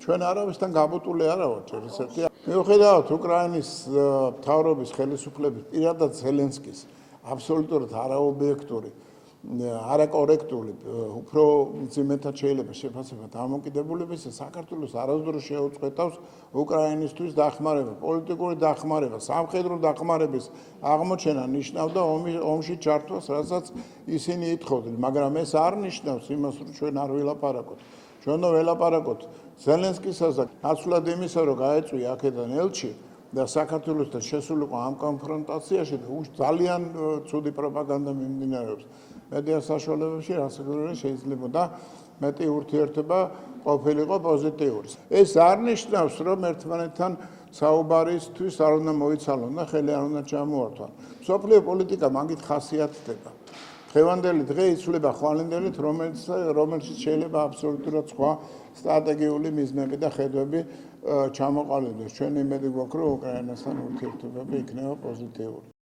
ჩვენ არავისთან გაბუტული არა ვართ ესეთი. მიუხედავად უკრაინის მთავრობის ხელისუფლების პირადად ზელენსკის აბსოლუტურად არაობიექტური, არაკორექტული, უფრო ძიმეთად შეიძლება შეფასება დამოკიდებულების საქართველოს არასდროს შეუწყვეტავს უკრაინისთვის დახმარება, პოლიტიკური დახმარება, სამხედრო დახმარების აღმოჩენა ნიშნავდა ომში ჩართვას, რასაც ისინი ითხოვდნენ, მაგრამ ეს არ ნიშნავს იმას, რომ ჩვენ არ ვილაპარაკოთ. ჩვენ უნდა ველაპარაკოთ ზელენსკისაზე, ნაცვლად იმისა, რომ გაეწვია აქედან ელჩი და საქართველოსთან შესულიყო ამ კონფრონტაციაში და ძალიან ცუდი პროპაგანდა მიმდინარეობს. მედია საშუალებებში რასაკვირველია შეიძლებოდა მეტი ურთიერთობა ყოფილიყო პოზიტიური. ეს არ ნიშნავს, რომ ერთმანეთთან საუბარისთვის არ უნდა მოიცალონ და ხელი არ უნდა ჩამოართვან. მსოფლიო პოლიტიკა მაგით ხასიათდება. დღევანდელი დღე იცვლება ხვალინდელით, რომელშიც შეიძლება აბსოლუტურად სხვა სტრატეგიული მიზნები და ხედვები ჩამოყალიბდეს. ჩვენ იმედი გვაქვს, რომ უკრაინასთან ურთიერთობები იქნება პოზიტიური.